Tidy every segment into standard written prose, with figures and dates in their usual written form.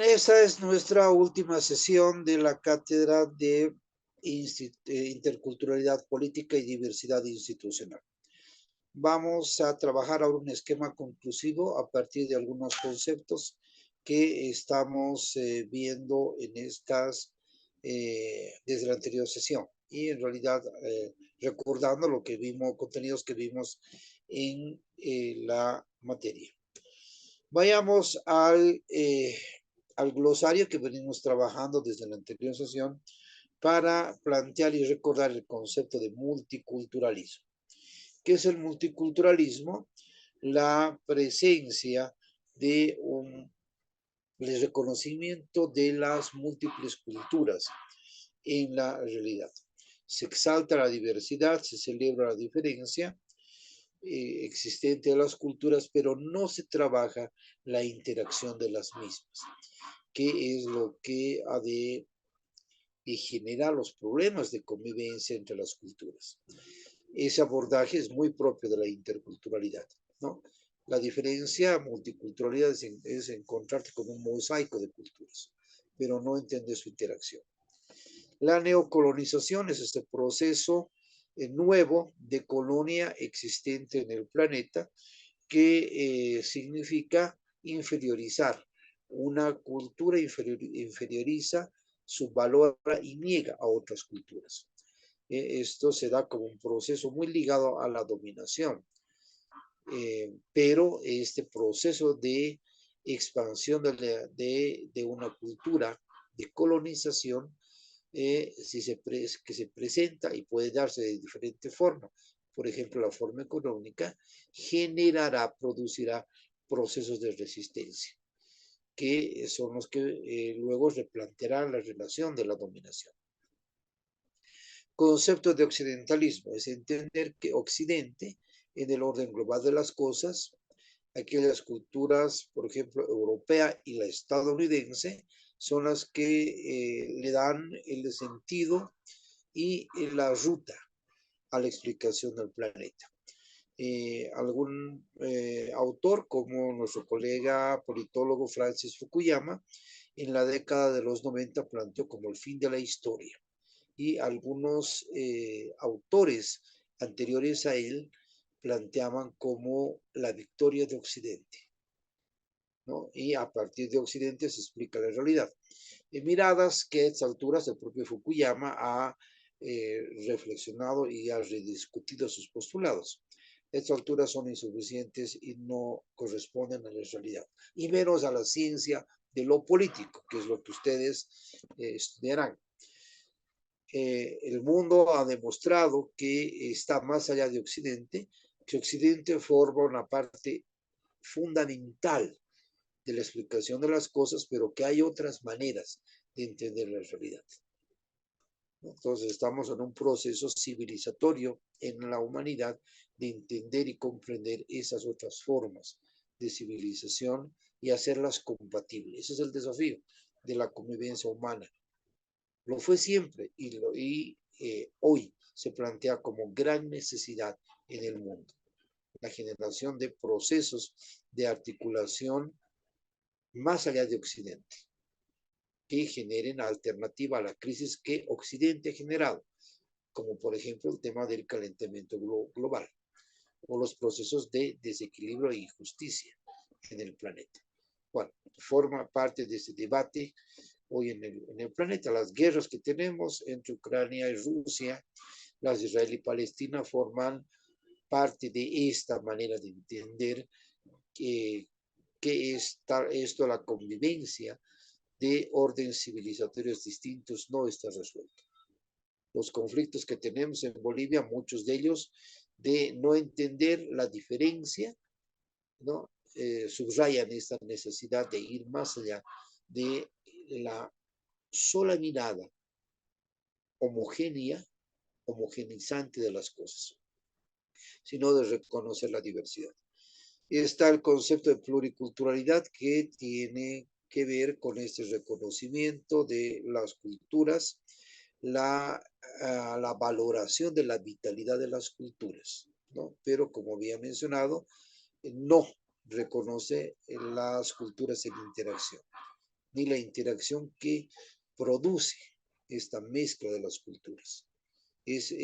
Esa es nuestra última sesión de la cátedra de Interculturalidad Política y Diversidad Institucional. Vamos a trabajar ahora un esquema conclusivo a partir de algunos conceptos que estamos viendo en desde la anterior sesión. Y en realidad recordando lo que vimos, contenidos que vimos en la materia. Vayamos al glosario que venimos trabajando desde la anterior sesión para plantear y recordar el concepto de multiculturalismo. ¿Qué es el multiculturalismo? La presencia de el reconocimiento de las múltiples culturas en la realidad. Se exalta la diversidad, se celebra la diferencia existente de las culturas, pero no se trabaja la interacción de las mismas, que es lo que ha de generar los problemas de convivencia entre las culturas. Ese abordaje es muy propio de la interculturalidad, ¿no? La diferencia, multiculturalidad, es encontrarte con un mosaico de culturas, pero no entender su interacción. La neocolonización es este proceso nuevo de colonia existente en el planeta que significa inferiorizar. Una cultura inferioriza, subvalora y niega a otras culturas. Esto se da como un proceso muy ligado a la dominación, pero este proceso de expansión de una cultura, de colonización, que se presenta y puede darse de diferente forma. Por ejemplo, la forma económica generará, producirá procesos de resistencia, que son los que luego replantearán la relación de la dominación. Concepto de occidentalismo es entender que Occidente, en el orden global de las cosas, aquellas culturas, por ejemplo, europea y la estadounidense, son las que le dan el sentido y la ruta a la explicación del planeta. Algún autor como nuestro colega politólogo Francis Fukuyama en la década de los 90 planteó como el fin de la historia, y algunos autores anteriores a él planteaban como la victoria de Occidente, ¿no? Y a partir de Occidente se explica la realidad. Miradas que a estas alturas el propio Fukuyama ha reflexionado y ha rediscutido sus postulados. A estas alturas son insuficientes y no corresponden a la realidad, y menos a la ciencia de lo político, que es lo que ustedes estudiarán. El mundo ha demostrado que está más allá de Occidente, que Occidente forma una parte fundamental de la explicación de las cosas, pero que hay otras maneras de entender la realidad. Entonces estamos en un proceso civilizatorio en la humanidad de entender y comprender esas otras formas de civilización y hacerlas compatibles. Ese es el desafío de la convivencia humana. Lo fue siempre y hoy se plantea como gran necesidad en el mundo. La generación de procesos de articulación más allá de Occidente, que generen alternativa a la crisis que Occidente ha generado, como por ejemplo el tema del calentamiento global o los procesos de desequilibrio e injusticia en el planeta. Bueno, forma parte de este debate hoy en el planeta. Las guerras que tenemos entre Ucrania y Rusia, las de Israel y Palestina, forman parte de esta manera de entender que esto, la convivencia de órdenes civilizatorios distintos, no está resuelto. Los conflictos que tenemos en Bolivia, muchos de ellos de no entender la diferencia, ¿no? Subrayan esta necesidad de ir más allá de la sola mirada homogénea, homogenizante de las cosas, sino de reconocer la diversidad. Está el concepto de pluriculturalidad, que tiene que ver con este reconocimiento de las culturas, la valoración de la vitalidad de las culturas, ¿no? Pero como había mencionado, no reconoce las culturas en interacción. ni la interacción que produce esta mezcla de las culturas. Esa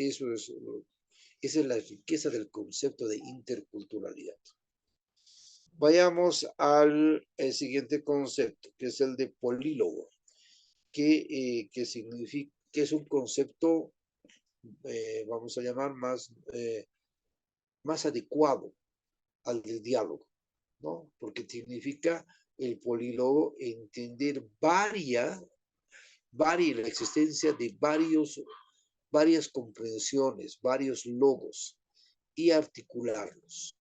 es la riqueza del concepto de interculturalidad. Vayamos al siguiente concepto, que es el de polílogo, que significa, que es un concepto, vamos a llamar más adecuado al del diálogo, ¿no? Porque significa el polílogo entender la existencia de varias comprensiones, varios logos y articularlos.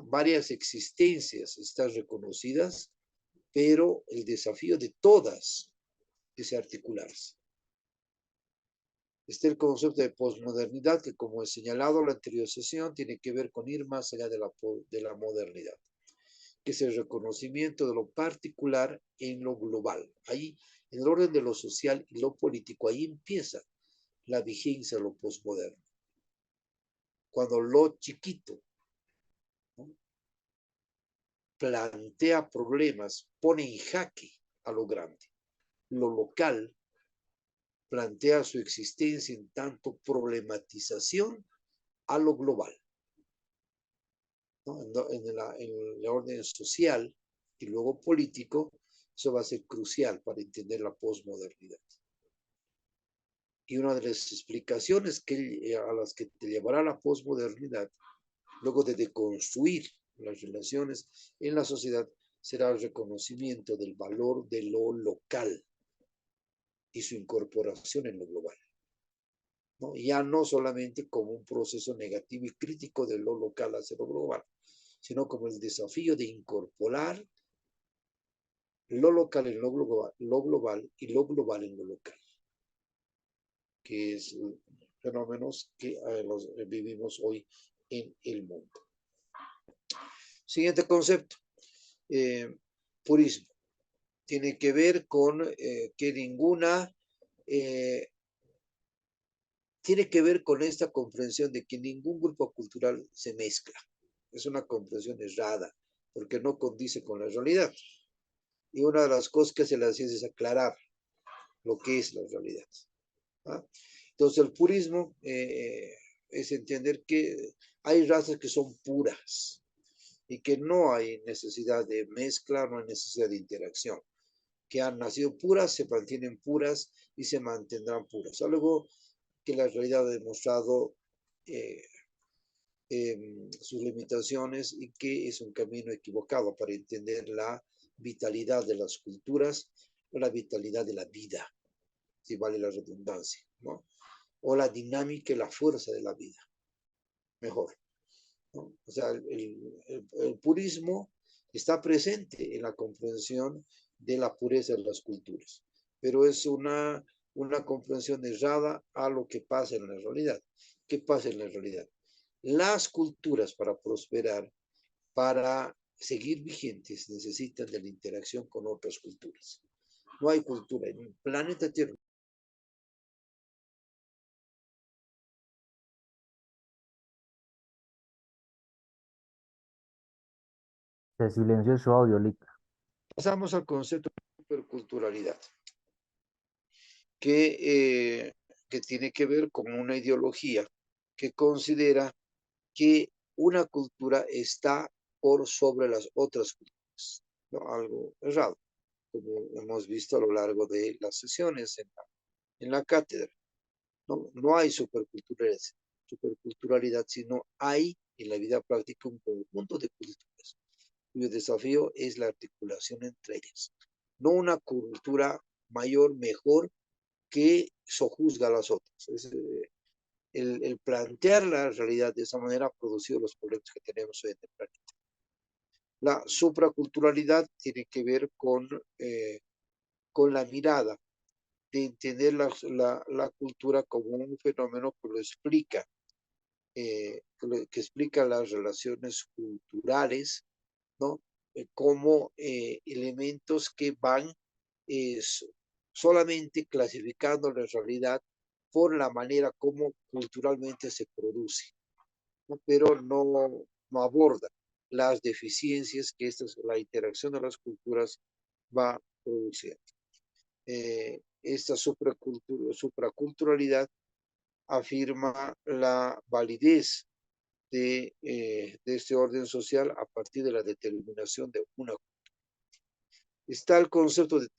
Varias existencias están reconocidas, pero el desafío de todas es articularse. Este es el concepto de posmodernidad que, como he señalado en la anterior sesión, tiene que ver con ir más allá de la modernidad, que es el reconocimiento de lo particular en lo global. Ahí, en el orden de lo social y lo político, ahí empieza la vigencia de lo posmoderno. Cuando lo chiquito, ¿no?, plantea problemas, pone en jaque a lo grande. Lo local plantea su existencia en tanto problematización a lo global, ¿no? En el orden social y luego político, eso va a ser crucial para entender la posmodernidad. Y una de las explicaciones a las que te llevará la posmodernidad, luego de deconstruir las relaciones en la sociedad, será el reconocimiento del valor de lo local y su incorporación en lo global, ¿no? Ya no solamente como un proceso negativo y crítico de lo local hacia lo global, sino como el desafío de incorporar lo local en lo global y lo global en lo local, que es fenómenos que vivimos hoy en el mundo. Siguiente concepto, purismo. Tiene que ver con que tiene que ver con esta comprensión de que ningún grupo cultural se mezcla. Es una comprensión errada, porque no condice con la realidad. Y una de las cosas que hace la ciencia es aclarar lo que es la realidad, ¿ah? Entonces el purismo es entender que hay razas que son puras y que no hay necesidad de mezcla, no hay necesidad de interacción, que han nacido puras, se mantienen puras y se mantendrán puras. Algo que la realidad ha demostrado sus limitaciones y que es un camino equivocado para entender la vitalidad de las culturas o la vitalidad de la vida, si vale la redundancia, ¿no? O la dinámica y la fuerza de la vida, mejor, ¿no? O sea, el purismo está presente en la comprensión de la pureza de las culturas, pero es una comprensión errada a lo que pasa en la realidad. ¿Qué pasa en la realidad? Las culturas, para prosperar, para seguir vigentes, necesitan de la interacción con otras culturas. No hay cultura en el planeta Tierra. Se silenció su audio, Lick. Pasamos al concepto de superculturalidad, que tiene que ver con una ideología que considera que una cultura está por sobre las otras culturas, ¿no? Algo errado, como hemos visto a lo largo de las sesiones en la cátedra. No hay superculturalidad, sino hay en la vida práctica un conjunto de culturas cuyo desafío es la articulación entre ellas. No una cultura mayor, mejor, que sojuzga a las otras. El plantear la realidad de esa manera ha producido los problemas que tenemos hoy en el planeta. La supraculturalidad tiene que ver con la mirada, de entender la cultura como un fenómeno que lo explica, que explica las relaciones culturales, ¿no? Como elementos que van eh, solamente clasificando la realidad por la manera como culturalmente se produce, ¿no? Pero no aborda las deficiencias que la interacción de las culturas va produciendo. Esta supraculturalidad afirma la validez de este orden social a partir de la determinación de una. Está el concepto de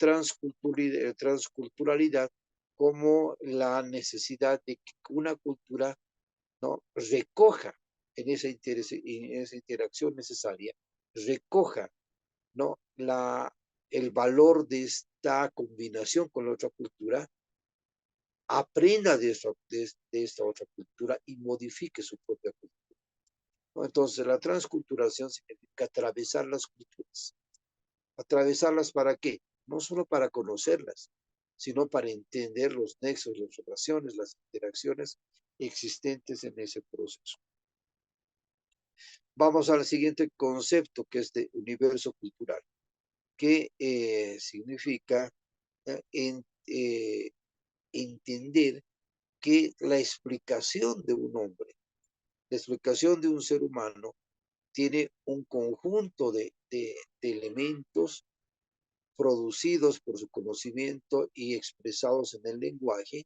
transculturalidad como la necesidad de que una cultura, ¿no?, recoja en esa interacción necesaria, recoja, ¿no?, el valor de esta combinación con la otra cultura, aprenda de esta otra cultura y modifique su propia cultura, ¿no? Entonces, la transculturación significa atravesar las culturas. ¿Atravesarlas para qué? No solo para conocerlas, sino para entender los nexos, las relaciones, las interacciones existentes en ese proceso. Vamos al siguiente concepto, que es de universo cultural, que significa entender que la explicación de un hombre, la explicación de un ser humano, tiene un conjunto de elementos producidos por su conocimiento y expresados en el lenguaje,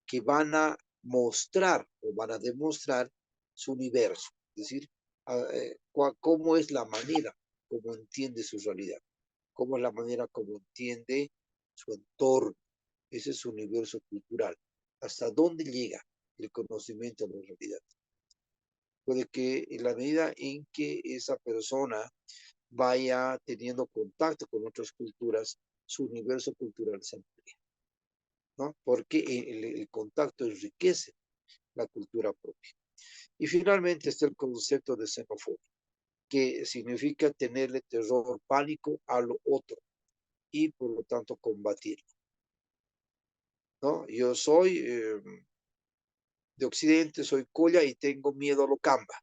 que van a mostrar o van a demostrar su universo, es decir, cómo es la manera como entiende su realidad, cómo es la manera como entiende su entorno. Ese es su universo cultural. ¿Hasta dónde llega el conocimiento de la realidad? Puede que en la medida en que esa persona vaya teniendo contacto con otras culturas, su universo cultural se amplía, ¿no? Porque el contacto enriquece la cultura propia. Y finalmente está el concepto de xenofobia, que significa tenerle terror, pánico a lo otro y por lo tanto combatirlo, ¿no? Yo soy de Occidente, soy Colla y tengo miedo a lo Camba,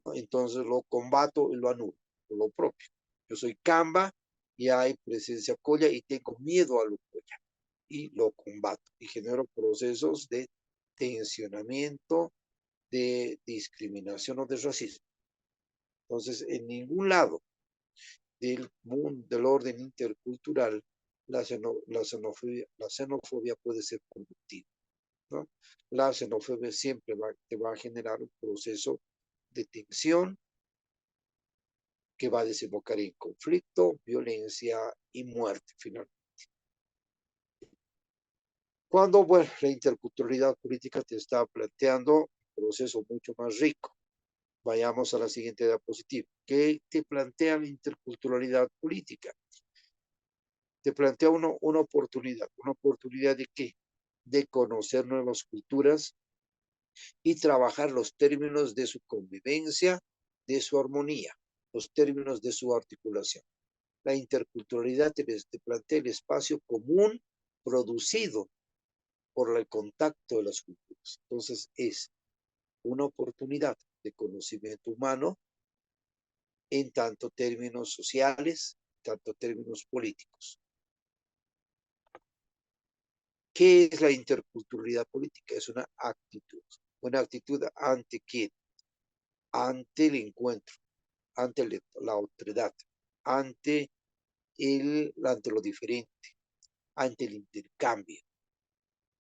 ¿no? Entonces lo combato y lo anulo, por lo propio. Yo soy Camba y hay presencia Colla y tengo miedo a lo Colla y lo combato y genero procesos de tensionamiento, de discriminación o de racismo. Entonces, en ningún lado del mundo, del orden intercultural, la xenofobia puede ser productiva, ¿no? La xenofobia siempre te va a generar un proceso de tensión que va a desembocar en conflicto, violencia y muerte finalmente. Cuando, bueno, la interculturalidad política te está planteando un proceso mucho más rico. Vayamos a la siguiente diapositiva. ¿Qué te plantea la interculturalidad política? Te plantea una oportunidad. ¿Una oportunidad de qué? De conocer nuevas culturas y trabajar los términos de su convivencia, de su armonía, los términos de su articulación. La interculturalidad te plantea el espacio común producido por el contacto de las culturas. Entonces es una oportunidad de conocimiento humano en tanto términos sociales, tanto términos políticos. ¿Qué es la interculturalidad política? Es una actitud ante quién, ante el encuentro, ante la otredad, ante ante lo diferente, ante el intercambio.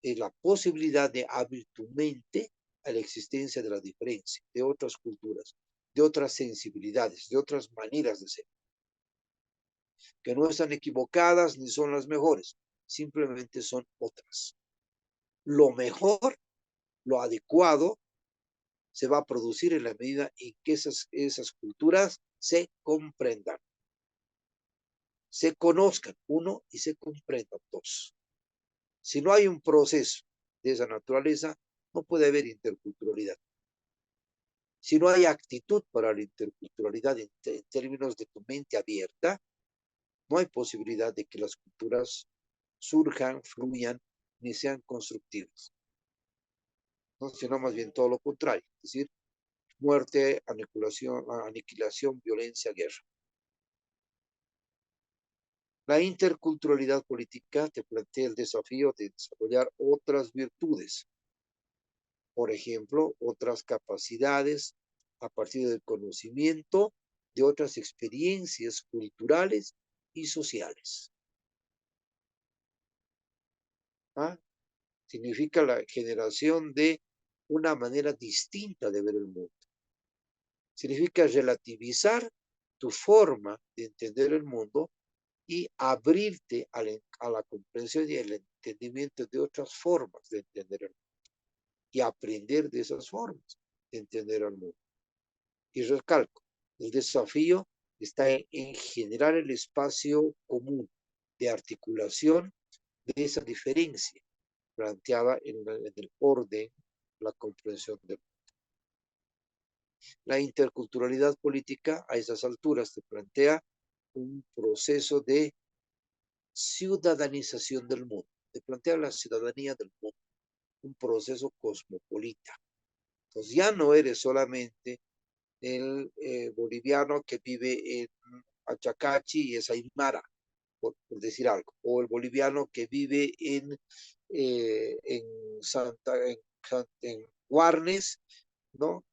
Es la posibilidad de abrir tu mente a la existencia de la diferencia, de otras culturas, de otras sensibilidades, de otras maneras de ser, que no están equivocadas ni son las mejores, simplemente son otras. Lo mejor, lo adecuado, se va a producir en la medida en que esas culturas se comprendan, se conozcan, uno, y se comprendan, dos. Si no hay un proceso de esa naturaleza, no puede haber interculturalidad. Si no hay actitud para la interculturalidad en términos de tu mente abierta, no hay posibilidad de que las culturas surjan, fluyan, ni sean constructivas, ¿no? Sino más bien todo lo contrario, es decir, muerte, aniquilación, violencia, guerra. La interculturalidad política te plantea el desafío de desarrollar otras virtudes, por ejemplo, otras capacidades a partir del conocimiento de otras experiencias culturales y sociales. ¿Ah? Significa la generación de una manera distinta de ver el mundo. Significa relativizar tu forma de entender el mundo y abrirte a la comprensión y el entendimiento de otras formas de entender el mundo y aprender de esas formas de entender el mundo. Y recalco, el desafío está en generar el espacio común de articulación de esa diferencia planteada en el orden, la comprensión del mundo. La interculturalidad política a esas alturas te plantea un proceso de ciudadanización del mundo, te plantea la ciudadanía del mundo, un proceso cosmopolita. Entonces ya no eres solamente el boliviano que vive en Achacachi y es aymara, por decir algo, o el boliviano que vive en Guarnes, ¿no?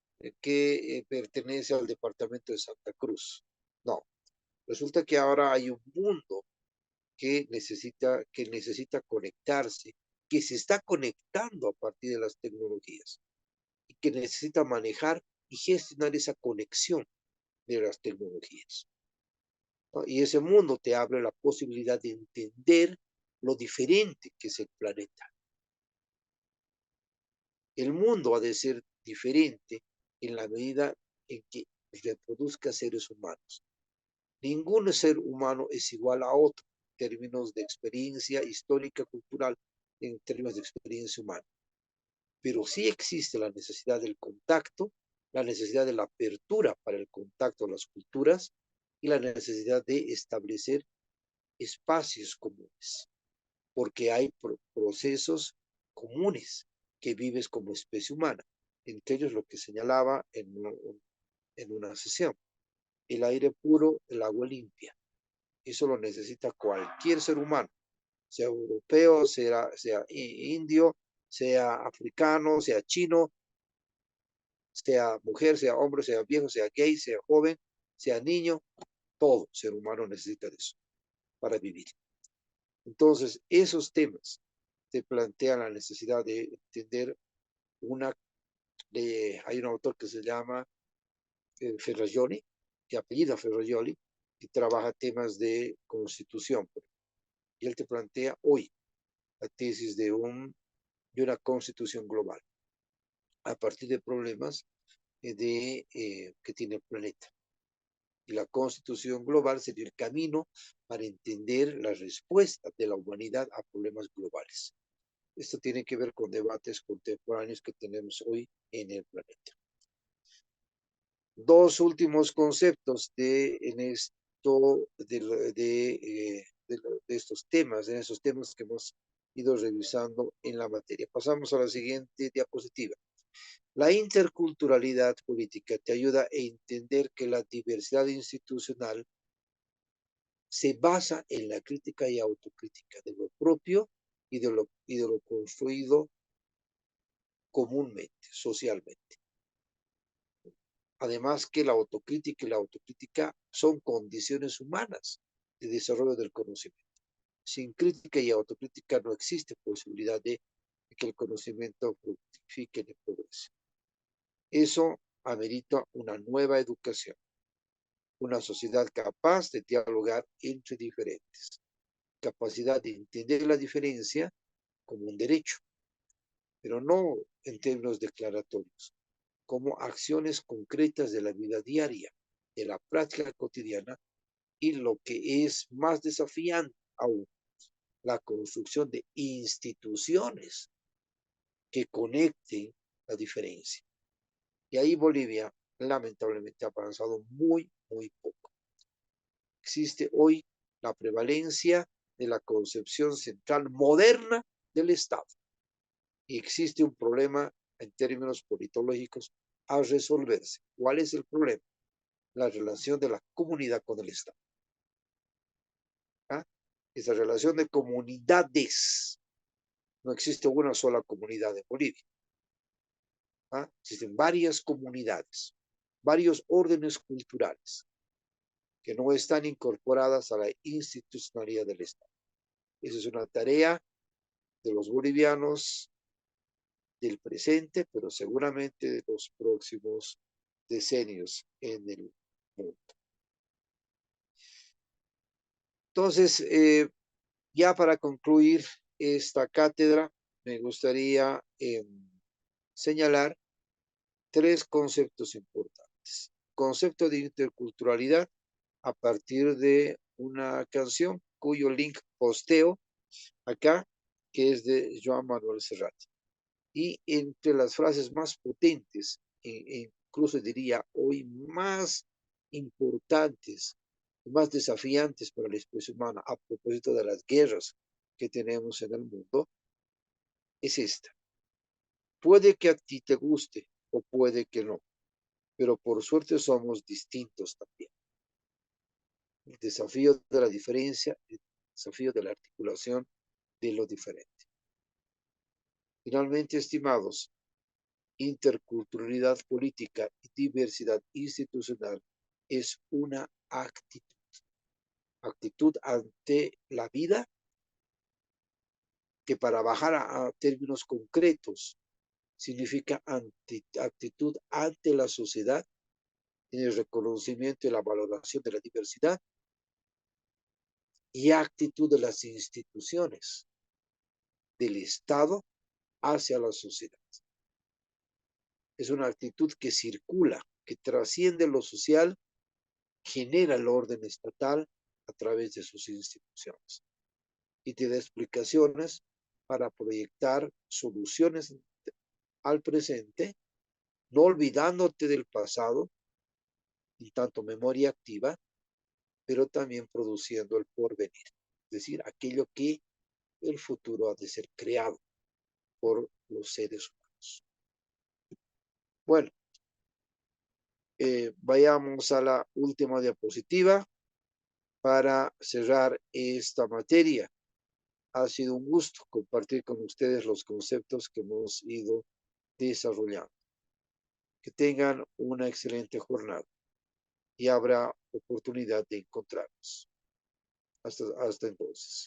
Que pertenece al departamento de Santa Cruz. No, resulta que ahora hay un mundo que necesita conectarse, que se está conectando a partir de las tecnologías y que necesita manejar y gestionar esa conexión de las tecnologías, ¿no? Y ese mundo te abre la posibilidad de entender lo diferente que es el planeta. El mundo ha de ser diferente en la medida en que reproduzca seres humanos. Ningún ser humano es igual a otro en términos de experiencia histórica, cultural, en términos de experiencia humana. Pero sí existe la necesidad del contacto, la necesidad de la apertura para el contacto a las culturas y la necesidad de establecer espacios comunes, porque hay procesos comunes que vives como especie humana, entre ellos lo que señalaba en una sesión, el aire puro, el agua limpia. Eso lo necesita cualquier ser humano, sea europeo, sea indio, sea africano, sea chino, sea mujer, sea hombre, sea viejo, sea gay, sea joven, sea niño, todo ser humano necesita de eso para vivir. Entonces, esos temas te plantean la necesidad de entender hay un autor que se llama Ferrajoli, que apellida Ferrajoli, que trabaja temas de constitución. Y él te plantea hoy la tesis de una constitución global a partir de problemas que tiene el planeta. Y la constitución global sería el camino para entender la respuesta de la humanidad a problemas globales. Esto tiene que ver con debates contemporáneos que tenemos hoy en el planeta. Dos últimos conceptos en esto de estos temas, en esos temas que hemos ido revisando en la materia. Pasamos a la siguiente diapositiva. La interculturalidad política te ayuda a entender que la diversidad institucional se basa en la crítica y autocrítica de lo propio y de lo construido comúnmente, socialmente. Además que la autocrítica y la autocrítica son condiciones humanas de desarrollo del conocimiento. Sin crítica y autocrítica no existe posibilidad de que el conocimiento fructifique y progrese. Eso amerita una nueva educación, una sociedad capaz de dialogar entre diferentes, capacidad de entender la diferencia como un derecho, pero no en términos declaratorios, como acciones concretas de la vida diaria, de la práctica cotidiana y lo que es más desafiante aún, la construcción de instituciones que conecten la diferencia. Y ahí Bolivia lamentablemente ha avanzado muy, muy poco. Existe hoy la prevalencia de la concepción central moderna del Estado. Y existe un problema en términos politológicos a resolverse. ¿Cuál es el problema? La relación de la comunidad con el Estado. ¿Ah? Esa relación de comunidades. No existe una sola comunidad en Bolivia. ¿Ah? Existen varias comunidades, varios órdenes culturales que no están incorporadas a la institucionalidad del Estado. Esa es una tarea de los bolivianos del presente, pero seguramente de los próximos decenios en el mundo. Entonces, ya para concluir esta cátedra, me gustaría señalar tres conceptos importantes. Concepto de interculturalidad a partir de una canción cuyo link posteo acá, que es de Joan Manuel Serrat. Y entre las frases más potentes, incluso diría hoy más importantes, más desafiantes para la especie humana a propósito de las guerras que tenemos en el mundo, es esta. Puede que a ti te guste o puede que no, pero por suerte somos distintos también. El desafío de la diferencia, el desafío de la articulación de lo diferente. Finalmente, estimados, interculturalidad política y diversidad institucional es una actitud ante la vida que para bajar a términos concretos significa actitud ante la sociedad en el reconocimiento y la valoración de la diversidad y actitud de las instituciones del Estado hacia la sociedad. Es una actitud que circula, que trasciende lo social, genera el orden estatal a través de sus instituciones y te da explicaciones para proyectar soluciones al presente, no olvidándote del pasado, en tanto memoria activa, pero también produciendo el porvenir, es decir, aquello que el futuro ha de ser creado por los seres humanos. Bueno, vayamos a la última diapositiva para cerrar esta materia. Ha sido un gusto compartir con ustedes los conceptos que hemos ido desarrollando. Que tengan una excelente jornada y habrá oportunidad de encontrarnos. Hasta entonces.